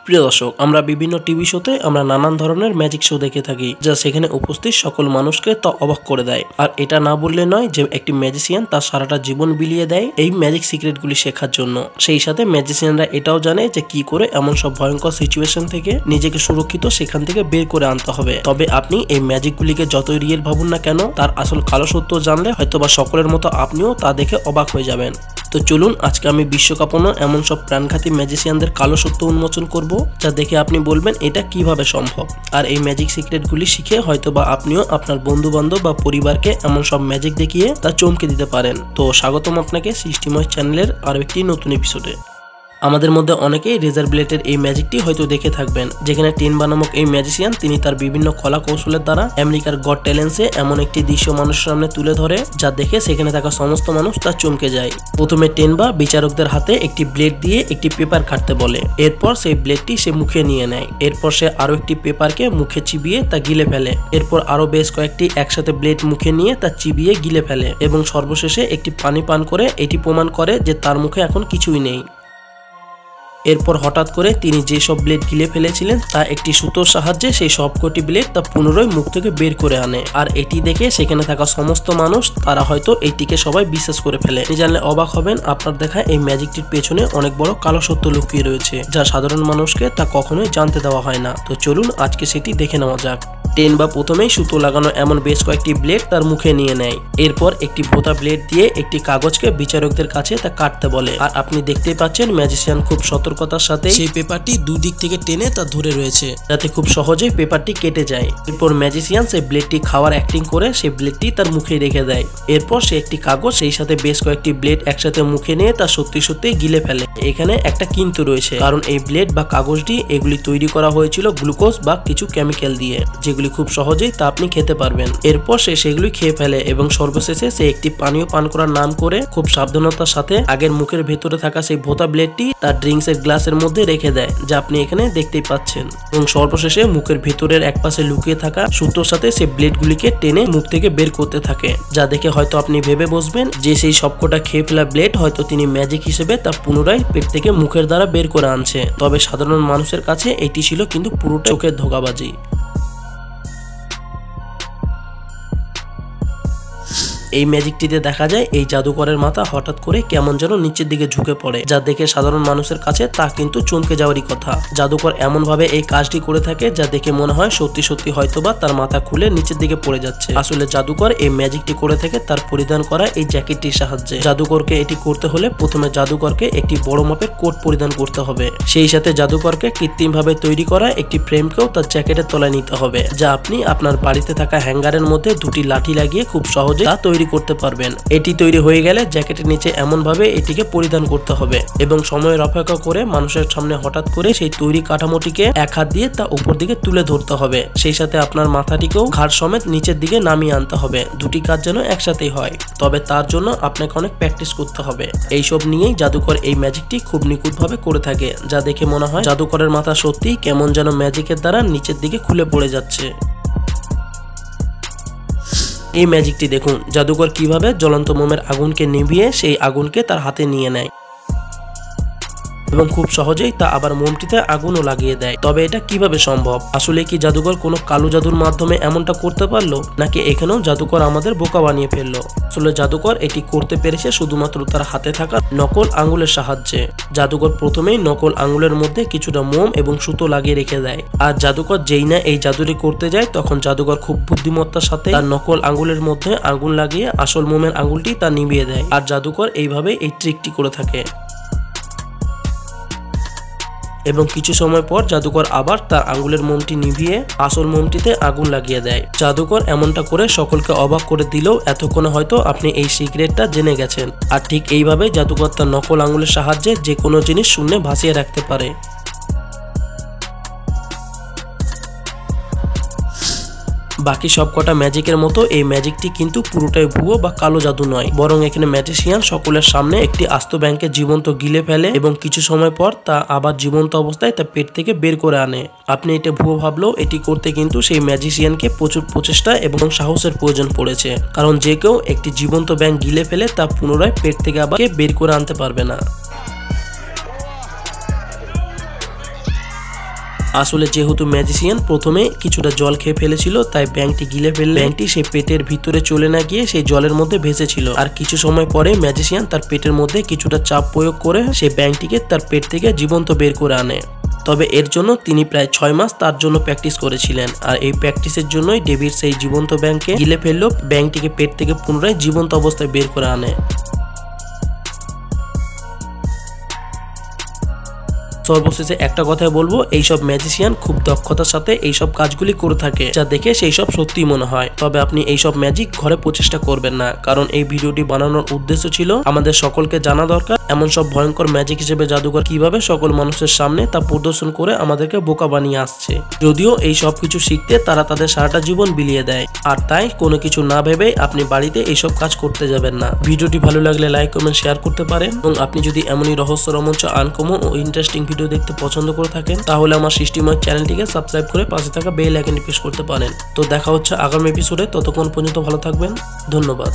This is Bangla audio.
প্রিয় দর্শক, আমরা বিভিন্ন টিভি শোতে আমরা নানান ধরনের ম্যাজিক শো দেখে থাকি, যা সেখানে উপস্থিত সকল মানুষকে তা অবাক করে দেয়। আর এটা না বললে নয় যে একটি ম্যাজিশিয়ান তার সারাটা জীবন বিলিয়ে দেয় এই ম্যাজিক সিক্রেটগুলি শেখার জন্য। সেই সাথে ম্যাজিশিয়ানরা এটাও জানে যে কি করে এমন সব ভয়ঙ্কর সিচুয়েশন থেকে নিজেকে সুরক্ষিত সেখান থেকে বের করে আনতে হবে। তবে আপনি এই ম্যাজিকগুলিকে যতই রিয়েল ভাবুন না কেন, তার আসল কালো সত্য জানলে হয়তোবা সকলের মতো আপনিও তা দেখে অবাক হয়ে যাবেন। তো চলুন আজকে আমি বিশ্বকাপনো এমন সব প্রাণঘাতী ম্যাজিশিয়ানদের কালো সত্য উন্মোচন করব, যা দেখে আপনি বলবেন এটা কিভাবে সম্ভব। আর এই ম্যাজিক সিক্রেটগুলি শিখে হয়তোবা আপনিও আপনার বন্ধু বান্ধব বা পরিবারকে এমন সব ম্যাজিক দেখিয়ে তা চমকে দিতে পারেন। তো স্বাগতম আপনাকে সৃষ্টিময় চ্যানেলের আরো একটি নতুন এপিসোডে। আমাদের মধ্যে অনেকেই রেজার ব্লেডের এই ম্যাজিকটি হয়তো দেখে থাকবেন, যেখানে টেনবা নামক এই ম্যাজিশিয়ান তিনি তার বিভিন্ন কলা কৌশলের দ্বারা আমেরিকার গট ট্যালেন্টসে এমন একটি দৃশ্য মানুষের সামনে তুলে ধরে, যা দেখে সেখানে থাকা সমস্ত মানুষ তা চমকে যায়। প্রথমে টেনবা বিচারকদের হাতে একটি ব্লেড দিয়ে একটি পেপার কাটতে বলে। এরপর সেই ব্লেডটি সে মুখে নিয়ে নেয়। এরপর সে আরো একটি পেপারকে মুখে চিবিয়ে তা গিলে ফেলে। এরপর আরো বেশ কয়েকটি একসাথে ব্লেড মুখে নিয়ে তা চিবিয়ে গিলে ফেলে এবং সর্বশেষে একটি পানি পান করে এটি প্রমাণ করে যে তার মুখে এখন কিছুই নেই। এরপর হঠাৎ করে তিনি যেসব ব্লেড গিলে ফেলেছিলেন তা একটি সুতোর সাহায্যে সেই সবকটি ব্লেড তা পুনরায় মুখ থেকে বের করে আনে। আর এটি দেখে সেখানে থাকা সমস্ত মানুষ তারা হয়তো এইটিকে সবাই বিশ্বাস করে ফেলে। আপনি জানলে অবাক হবেন, আপনার দেখা এই ম্যাজিকটির পেছনে অনেক বড় কালো সত্য লুকিয়ে রয়েছে, যা সাধারণ মানুষকে তা কখনোই জানতে দেওয়া হয় না। তো চলুন আজকে সেটি দেখে নেওয়া যাক। টেনবা প্রথমেই সুতো লাগানো এমন বেশ কয়েকটি ব্লেড তার মুখে নিয়ে নেয়। এরপর একটি ভোঁতা ব্লেড দিয়ে একটি কাগজকে বিচারকদের কাছে তা কাটতে বলে। আর আপনি দেখতেই পাচ্ছেন ম্যাজিশিয়ান খুব সতর্কতার সাথে সেই পেপারটি দুদিক থেকে টেনে তা ধরে রয়েছে, যাতে খুব সহজেই পেপারটি কেটে যায়। এরপর ম্যাজিশিয়ান সেই ব্লেডটি খাওয়ার অ্যাক্টিং করে সেই ব্লেডটি তার মুখে রেখে দেয়। এরপর সে একটি কাগজ সেই সাথে বেশ কয়েকটি ব্লেড একসাথে মুখে নিয়ে তা সত্যি সত্যি গিলে ফেলে। এখানে একটা কিন্তু রয়েছে, কারণ এই ব্লেড বা কাগজটি এগুলি তৈরি করা হয়েছিল গ্লুকোজ বা কিছু কেমিক্যাল দিয়ে, যেগুলি খুব সহজেই তা আপনি খেতে পারবেন। এরপর সে সেগুলি খেয়ে ফেলে এবং সর্বশেষে সে একটি পানীয় পান করার নাম করে খুব সাবধানতার সাথে আগের মুখের ভেতরে থাকা সেই ভোঁতা ব্লেডটি তার ড্রিঙ্কস এর গ্লাসের মধ্যে রেখে দেয়, যা আপনি এখানে দেখতেই পাচ্ছেন। এবং সর্বশেষে মুখের ভেতরের এক পাশে লুকিয়ে থাকা সুতোর সাথে সেই ব্লেডগুলিকে টেনে মুখ থেকে বের করতে থাকে, যা দেখে হয়তো আপনি ভেবে বসবেন যে সেই সবকটা খেয়ে ফেলা ব্লেড হয়তো তিনি ম্যাজিক হিসেবে তা পুনরায় পেট থেকে মুখের দ্বারা বের করে আনছে। তবে সাধারণ মানুষের কাছে এটি ছিল কিন্তু পুরোটা চোখের ধোঁকাবাজি। এই ম্যাজিকটিতে দেখা যায় এই জাদুকরের মাথা হঠাৎ করে কেমন যেন নিচের দিকে ঝুঁকে পড়ে, যা দেখে সাধারণ মানুষের কাছে তা কিন্তু চমকে যাওয়ারই কথা। জাদুকর এমন ভাবে এই কাজটি করে থাকে যা দেখে মনে হয় সত্যি সত্যি হয়তোবা তার মাথা খুলে নিচের দিকে পড়ে যাচ্ছে। আসলে জাদুকর এই ম্যাজিকটি করে থাকে তার পরিধান করা এই জ্যাকেটটির সাহায্যে। জাদুকরকে এটি করতে হলে প্রথমে জাদুকরকে একটি বড় মাপের কোট পরিধান করতে হবে। সেই সাথে জাদুকরকে কৃত্রিম ভাবে তৈরি করা একটি ফ্রেমকেও তার জ্যাকেটের তলায় নিতে হবে, যা আপনি আপনার বাড়িতে থাকা হ্যাঙ্গারের মধ্যে দুটি লাঠি লাগিয়ে খুব সহজে তা তৈরি করতে পারবেন। এটি তৈরি হয়ে গেলে জ্যাকেটের নিচে এমন ভাবে এটিকে পরিধান করতে হবে এবং সময়ের অপেক্ষা করে মানুষের সামনে হঠাৎ করে সেই তৈরি কাঠামোটিকে এক হাত দিয়ে তা উপর দিকে তুলে ধরতে হবে। সেই সাথে আপনার মাথাটিকেও ঘাড় সমেত নিচের দিকে নামিয়ে আনতে হবে। দুটি কাজ যেন একসাথেই হয়, তবে তার জন্য আপনাকে অনেক প্র্যাকটিস করতে হবে। এইসব নিয়েই জাদুকর এই ম্যাজিকটি খুব নিখুঁত ভাবে করে থাকে, যা দেখে মনে হয় জাদুকরের মাথা সত্যি কেমন যেন ম্যাজিকের দ্বারা নিচের দিকে খুলে পড়ে যাচ্ছে। এই ম্যাজিকটি দেখুন, জাদুকর কিভাবে জ্বলন্ত মোমের আগুনকে নিভিয়ে সেই আগুনকে তার হাতে নিয়ে নেয় এবং খুব সহজেই তা আবার মোমটিতে আগুনও লাগিয়ে দেয়। তবে এটা কিভাবে সম্ভব? আসলে কি জাদুকর কোনো কালো জাদুর মাধ্যমে এমনটা করতে পারলো, নাকি এখানেও জাদুকর আমাদের বোকা বানিয়ে ফেললো? আসলে জাদুকর এটি করতে পেরেছে শুধুমাত্র তার হাতে থাকা নকল আঙুলের সাহায্যে। জাদুকর প্রথমেই নকল আঙুলের মধ্যে কিছুটা মোম এবং সুতো লাগিয়ে রেখে দেয়। আর জাদুকর যেই না এই জাদুটি করতে যায়, তখন জাদুকর খুব বুদ্ধিমত্তার সাথে তার নকল আঙুলের মধ্যে আগুন লাগিয়ে আসল মোমের আঙুলটি তা নিভিয়ে দেয়। আর জাদুকর এইভাবে এই ট্রিকটি করে থাকে এবং কিছু সময় পর জাদুকর আবার তার আঙ্গুলের মোমটি নিভিয়ে আসল মোমটিতে আগুন লাগিয়ে দেয়। জাদুকর এমনটা করে সকলকে অবাক করে দিলেও এতক্ষণে হয়তো আপনি এই সিক্রেটটা জেনে গেছেন। আর ঠিক এইভাবে জাদুকর তার নকল আঙ্গুলের সাহায্যে যে কোনো জিনিস শূন্যে ভাসিয়ে রাখতে পারে। বাকি সবকটা ম্যাজিকের মতো এই ম্যাজিকটি কিন্তু পুরোটাই ভুয়ো বা কালো জাদু নয়, বরং এখানে ম্যাজিশিয়ান সকলের সামনে একটি আস্ত ব্যাংকে জীবন্ত গিলে ফেলে এবং কিছু সময় পর তা আবার জীবন্ত অবস্থায় তা পেট থেকে বের করে আনে। আপনি এটা ভুয়ো ভাবলেও এটি করতে কিন্তু সেই ম্যাজিশিয়ানকে প্রচুর প্রচেষ্টা এবং সাহসের প্রয়োজন পড়েছে, কারণ যে কেউ একটি জীবন্ত ব্যাংক গিলে ফেলে তা পুনরায় পেট থেকে আবার বের করে আনতে পারবে না। আসলে যেহেতু ম্যাজিশিয়ান প্রথমে কিছুটা জল খেয়ে ফেলেছিল, তাই ব্যাঙটি গিলে ফেললে ব্যাঙটি সেই পেটের ভিতরে চলে না গিয়ে সেই জলের মধ্যে ভেসেছিল। আর কিছু সময় পরে ম্যাজিশিয়ান তার পেটের মধ্যে কিছুটা চাপ প্রয়োগ করে সেই ব্যাঙটিকে তার পেট থেকে জীবন্ত বের করে আনে। তবে এর জন্য তিনি প্রায় 6 মাস তার জন্য প্র্যাকটিস করেছিলেন। আর এই প্র্যাকটিসের জন্যই ডেভিড সেই জীবন্ত ব্যাঙকে গিলে ফেললো, ব্যাঙটিকে পেট থেকে পুনরায় জীবন্ত অবস্থায় বের করে আনে। সর্বশেষে একটা কথাই বলবো, এইসব ম্যাজিশিয়ান খুব দক্ষতার সাথে এইসব কাজগুলি করে থাকে, যা দেখে সেই সব সত্যি মনে হয়। তবে আপনি এইসব ম্যাজিক ঘরে প্রচেষ্টা করবেন না, কারণ এই ভিডিওটি বানানোর উদ্দেশ্য ছিল আমাদের সকলকে জানা দরকার এমন সব ভয়ঙ্কর ম্যাজিক হিসেবে জাদুঘর কিভাবে সকল মানুষের সামনে তা প্রদর্শন করে আমাদেরকে বোকা বানিয়ে আসছে। যদিও এই সব কিছু শিখতে তারা তাদের সারাটা জীবন বিলিয়ে দেয়, আর তাই কোনো কিছু না ভেবে আপনি বাড়িতে এইসব কাজ করতে যাবেন না। ভিডিওটি ভালো লাগলে লাইক কমেন্ট শেয়ার করতে পারেন, এবং আপনি যদি এমনই রহস্য রোমাঞ্চ আনকমন ও ইন্টারেস্টিং ভিডিও দেখতে পছন্দ করে থাকেন তাহলে আমার সৃষ্টিময় চ্যানেলটিকে সাবস্ক্রাইব করে পাশে থাকা বেল আইকনটি প্রেস করতে পারেন। তো দেখা হচ্ছে আগামী এপিসোডে, ততক্ষণ পর্যন্ত ভালো থাকবেন, ধন্যবাদ।